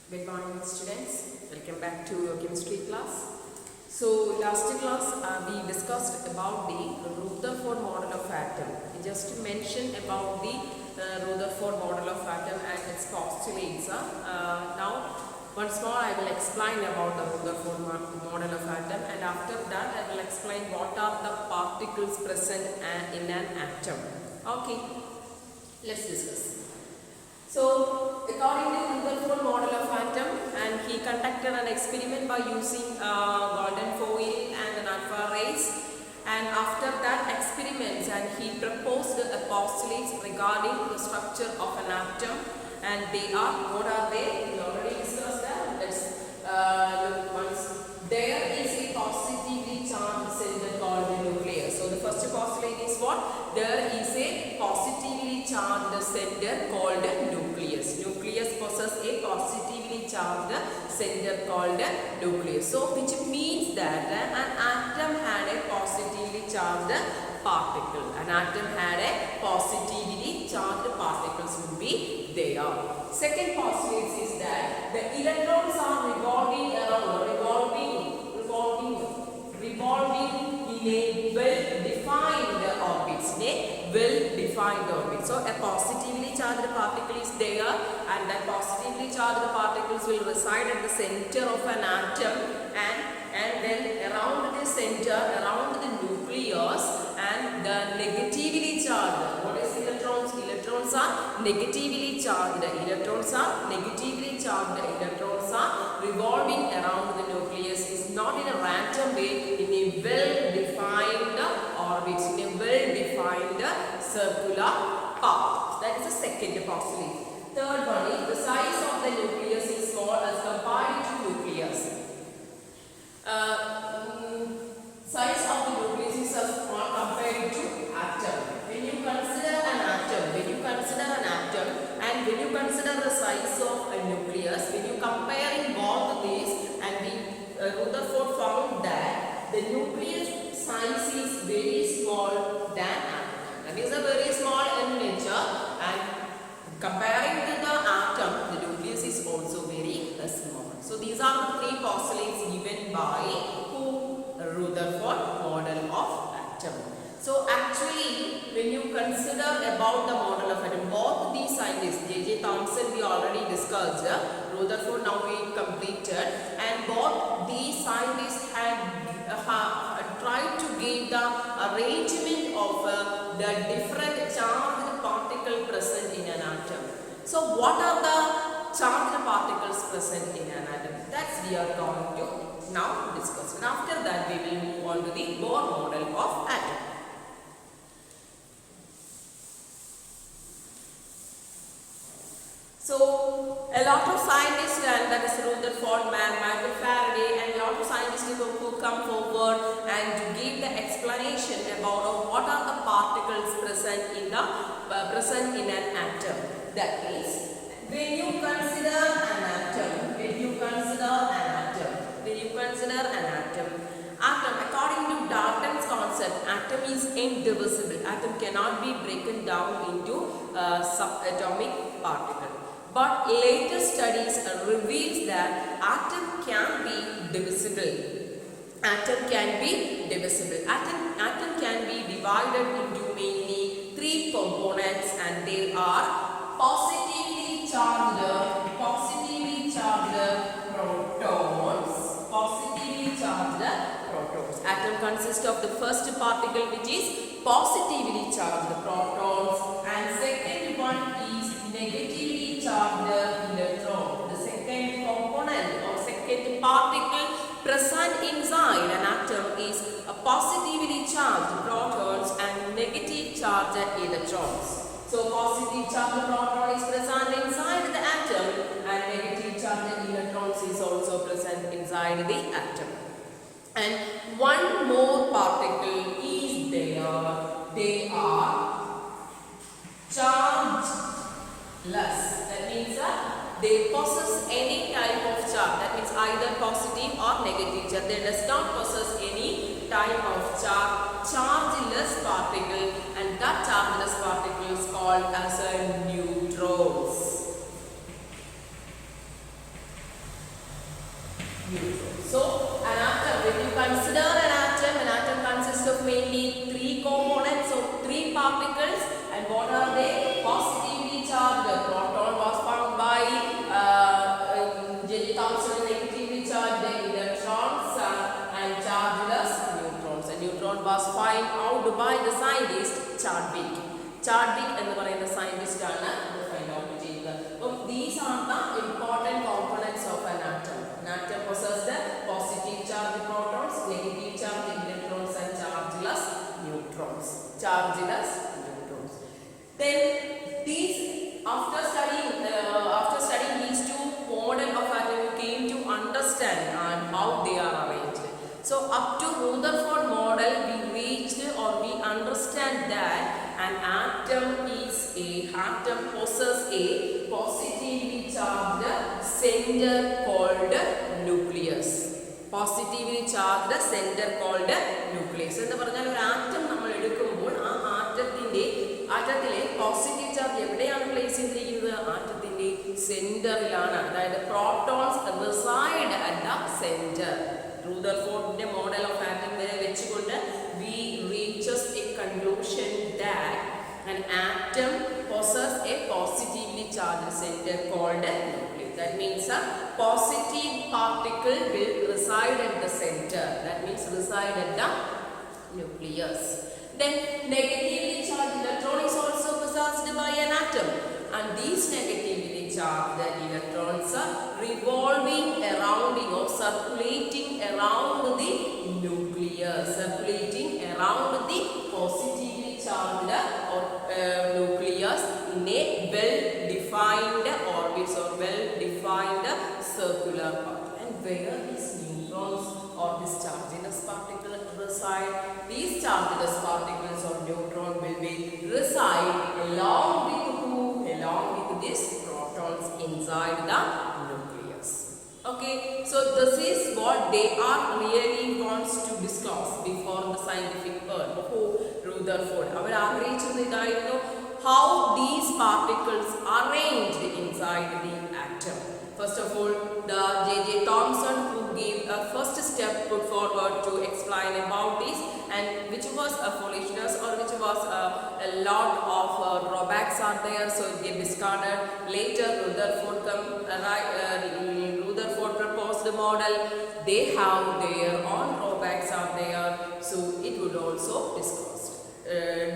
Good morning students, welcome back to your chemistry class. So last class we discussed about the Rutherford model of atom. We just mentioned about the Rutherford model of atom and its postulates. Now once more I will explain about the Rutherford model of atom, and after that I will explain what are the particles present in an atom. Okay, let's discuss. So, according to Rutherford model of atom, and he conducted an experiment by using golden foil and an alpha rays, and after that experiments, and he proposed postulates regarding the structure of an atom, and they are, what are they? We already discussed that. Let's look once. There is a positively charged center called the nucleus. So the first postulate is what? There is a positively charged center called nucleus. Nucleus possesses a positively charged center called nucleus. So which means that an atom had a positively charged particle. An atom had a positively charged particles would be there. Second postulate is that the electrons are revolving around, in a well-defined orbit. So a positively charged particle is there, and that positively charged particles will reside at the center of an atom, and then around the center, around the nucleus, and the negatively charged. What is electrons? Electrons are negatively charged. Electrons are revolving around the nucleus. Is not in a random way, in a well-defined orbit, in a well-defined circular path. That is the second postulate. Third one is the size of the nucleus is small as compared to nucleus. Size of the nucleus is small compared to atom. When you consider an atom, and when you consider the size of a nucleus, when you comparing both these, and Rutherford found that the nucleus size is very small than atom. That is a very small in nature, and comparing to the atom, the nucleus is also very small. So these are the three postulates given by Rutherford model of atom. So actually, when you consider about the model of atom, both these scientists, J.J. Thomson we already discussed, Rutherford now we completed, and both these scientists had tried to give the arrangement of the different charged particle present in an atom. So what are the charged particles present in an atom? That's we are going to now discuss. And after that we will move on to the Bohr model of atom. So a lot of scientists, and that is Rutherford, Michael Faraday, and a lot of scientists who come forward and to give the explanation about what are the particles present in an atom. That is, when you consider an atom, according to Dalton's concept, atom is indivisible. Atom cannot be broken down into subatomic particles. But later studies reveals that atom can be divisible. Atom can be divided into mainly three components, and they are positively charged protons. Atom consists of the first particle, which is positively charged protons, and second one is negatively charged electron. The second component or second particle present inside an atom is a positively charged protons and negative charged electrons. So positive charged proton is present inside the atom, and negative charged electrons is also present inside the atom. And one more particle is there. They are chargeless. That means that they possess any type of charge. That means either positive or negative charge. They does not possess any type of charge. Chargeless particle, and that chargeless particle is called as a neutrons. by the scientist Chadwick. Chadwick എന്ന് പറയുന്ന scientist ആണ് ഇത് find out ചെയ്തത്. അപ്പോൾ these are the important components of an atom. An atom possesses the positive charge protons, negative charge electrons and chargeless neutrons. Chargeless neutrons. Then these after studying these two model of atom, you came to understand how they are arranged. So up to Rutherford model, we reached or we understand that an atom possesses a positively charged center called nucleus. Positively charged center called nucleus. എന്ന് പറഞ്ഞാൽ ഒരു atom നമ്മൾ എടുക്കുമ്പോൾ ആ ആറ്റത്തിലെ positive charge എവിടെയാണ് place ചെയ്തിരിക്കുന്നത്? ആറ്റത്തിന്റെ സെന്ററിലാണ്. അതായത് protons reside at the centre. Rutherford's model of atom വരെ വെച്ചുകൊണ്ട് we reaches a conclusion that an atom possesses a positively charged center called nucleus. That means a positive particle will reside at the center. That means reside at the nucleus. Then negatively charged electron is also possessed by an atom, and these negatively charged electrons are revolving around or circulating around the nucleus, circulating around the positively charged nucleus in a well-defined orbits or well-defined circular path. And where these neutrons or these chargeless particles reside? These chargeless particles or neutron will be reside along with who? Along with these protons inside the nucleus. Okay, so this is what they are really wants to discuss before the scientific world. Rutherford അവർ ആഗ്രഹിച്ചത് ഇതായിരുന്നു, how these particles arranged inside the atom. First of all, the J.J. Thomson who gave a first step put forward to explain about this, and which was a foolishness or which was a lot of drawbacks are there, so it get discarded. Later Rutherford proposed the model. They have their own drawbacks are there, so it would also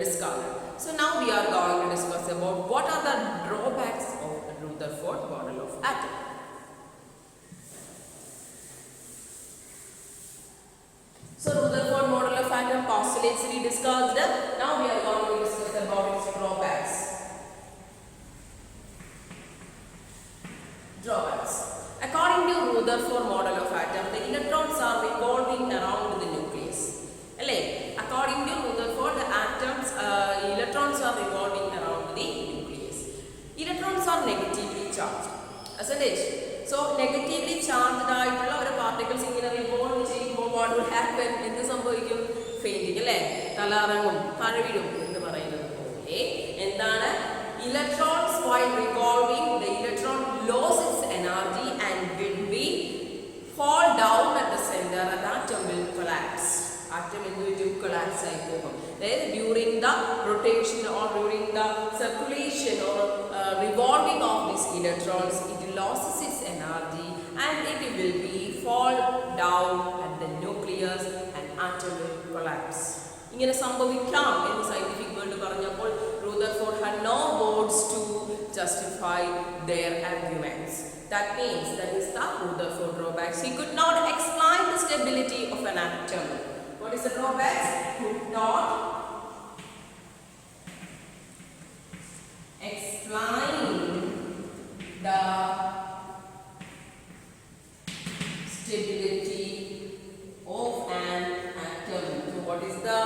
discarded. So now we are going to discuss about what are the drawbacks of Rutherford model of atom. So Rutherford model of atom postulates we discussed. Now we are going to discuss about its drawbacks. Drawbacks. According to Rutherford model of atom, the electrons are revolving around the nucleus. According to Rutherford, the electrons are revolving around the nucleus. Electrons are negatively charged. Isn't it? So negatively charged ആയിട്ടുള്ള ഒരു particles ഇങ്ങനെ revolve ചെയ്യുമ്പോൾ what will happen? എന്ത് സംഭവിക്കും? Fainting അല്ലേ? തലകറങ്ങും, താഴെ വീഴും എന്ന് പറയുന്നത് പോലെ എന്താണ്? Electrons while revolving, the electron loses its energy and will be fall down at the center and the atom will collapse. Atom will collapse ആയി പോകും. Then during the rotation or during the circulation or revolving of these electrons, it loses its energy and it will be fall down at the nucleus and atom will collapse. ഇങ്ങനെ സംഭവിക്കാം എന്ന് scientific world പറഞ്ഞപ്പോൾ Rutherford had no words to justify their arguments. That means that is the Rutherford drawbacks. He could not explain the stability of an atom. What is the drawbacks? Could not explain the stability of an atom. So what is the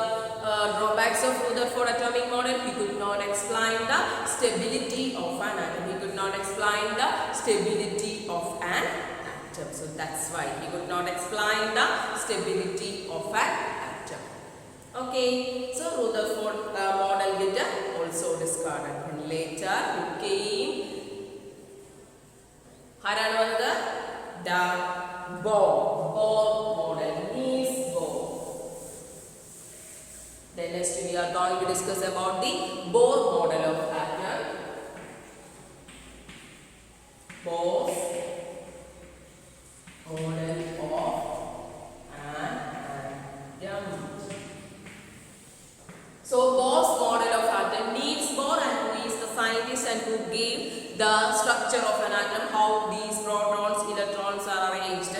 drawbacks of Rutherford atomic model? He could not explain the stability of an atom. He could not explain the stability of an atom. So that's why he could not explain the stability of an atom. Okay, so Rutherford model get also discarded. And later it came the Bohr model. Niels Bohr. Then next we are going to discuss about the Bohr model of atom. Bohr's model of an atom. give the structure of an atom, how these protons, electrons are arranged.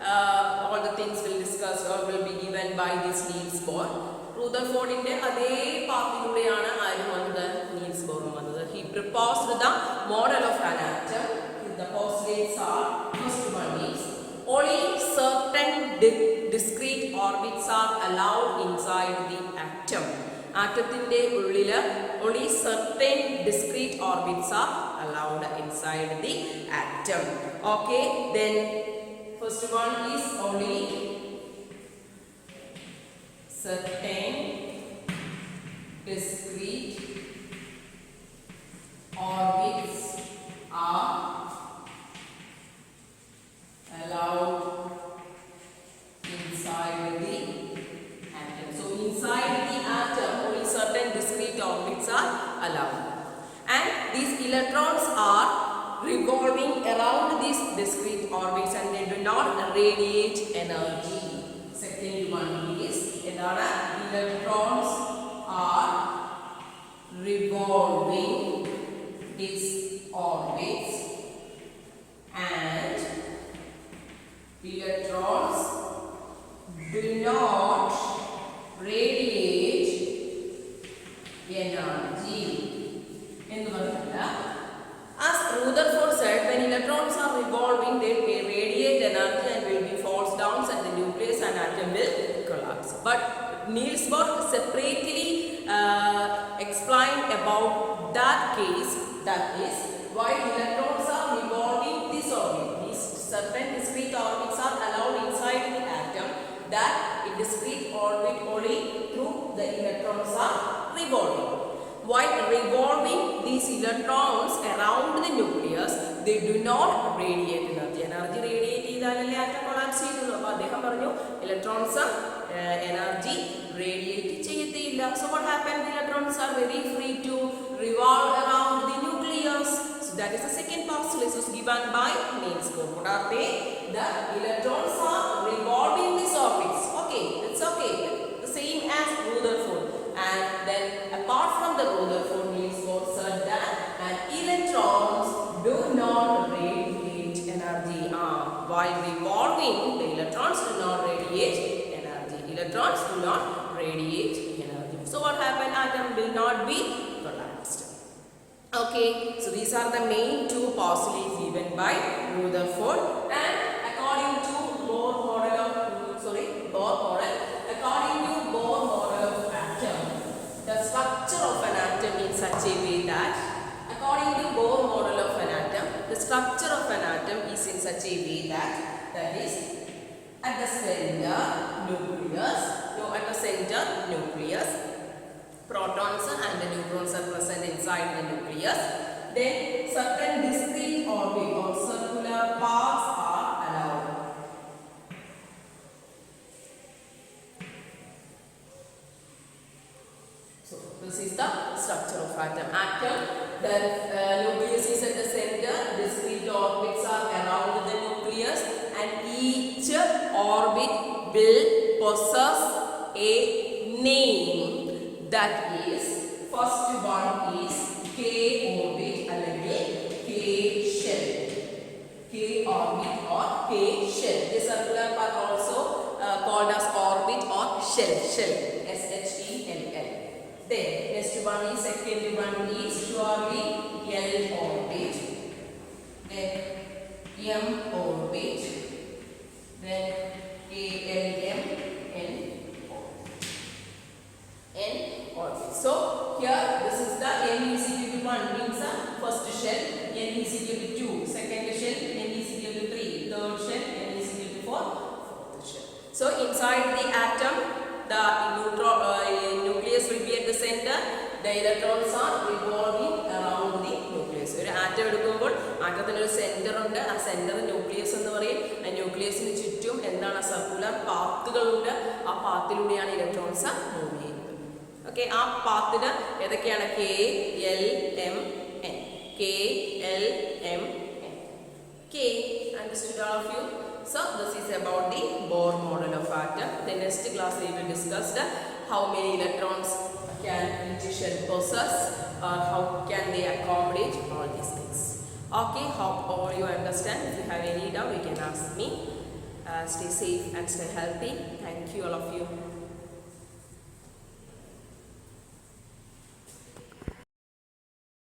All the things will discuss or will be given by this Niels Bohr. Rutherfordന്റെ അതേ പാത്തിലൂടെയാണ് ആരും വന്നത്, Niels ബോറും വന്നത്. He proposed the model of an atom. The postulates are, first one is only certain discrete orbits are allowed inside the atom. ആറ്റത്തിന്റെ ഉള്ളിൽ only certain discrete orbits are allowed inside the atom. Okay, then first one is only certain discrete orbits are allowed inside the atom. So inside the atom only certain discrete orbits are allowed, and these electrons are revolving around these discrete orbits and they do not radiate energy. Second one is electrons are revolving these orbits and electrons do not radiate energy. As Rutherford said, when electrons are revolving, they radiate energy and will be falls down at the nucleus and atom will collapse. But Niels Bohr separately explained about that case, that is, while electrons are revolving this orbit, these certain discrete orbits are allowed inside the atom, that in discrete orbit only through the electrons are revolving. While revolving these electrons around the nucleus, they do not radiate energy. Energy radiate ചെയ്താലല്ലേ atom collapse ചെയ്യുള്ളൂ. അപ്പോൾ അദ്ദേഹം പറഞ്ഞു electrons energy radiate ചെയ്യത്തില്ല. So what happened? The electrons are very free to revolve around the nucleus. So that is the second postulate was given by Niels Bohr. What are they? The electrons are revolving these orbits. Okay, it's okay. The same as Rutherford. And then apart from the Rutherford, Niels Bohr said that electrons do not radiate energy. While revolving, the electrons do not radiate energy. Electrons do not radiate energy. So what happened? Atom will not be collapsed. Okay, so these are the main two postulates given by Rutherford. And according to Bohr model, according to Bohr model of atom, the structure of an atom in such a way that, according to Bohr model of an atom, the structure of an atom is in such a way that is, at the center nucleus, protons and the neutrons are present inside the nucleus. Then certain discrete orbit or circular paths are allowed. So this is the structure of atom. The nucleus is at the center, discrete orbits are around the nucleus, and each orbit will possess a name. That is, first one is K orbit അല്ലെങ്കിൽ K shell. K orbit or K shell. The circular path also called as orbit or shell. S-H-E-L-L. Then next one is, second one is surely L orbit. Then M orbit. Then ALM, N orbit. So here this is the N is equal to 1 means the first shell, N is equal to 2, second shell, N is equal to 3, third shell, N is equal to 4, fourth shell. So inside the atom, the nucleus will be at the center, the electrons are revolving around the nucleus. ഒരു atom എടുക്കുമ്പോൾ ആറ്റത്തിന് ഒരു centre ഉണ്ട്, ആ centre nucleus എന്ന് പറയും. ആ ന്യൂക്ലിയസിന് ചുറ്റും എന്താണ് സർക്കുലർ പാത്തുകളുണ്ട്, ആ പാത്തിലൂടെയാണ് ഇലക്ട്രോൺസ് മൂവ് ചെയ്യുന്നത്. ഓക്കെ, ആ പാത്തിന് ഏതൊക്കെയാണ്? K L M N. K L M N. K, understood all of you? So this is about the Bohr model of atom. The next class we will discuss how many electrons can each shell possess, how can they accommodate all these things. Okay, hope all you understand. If you have any doubt, you can ask me. Stay safe and stay healthy. Thank you all of you.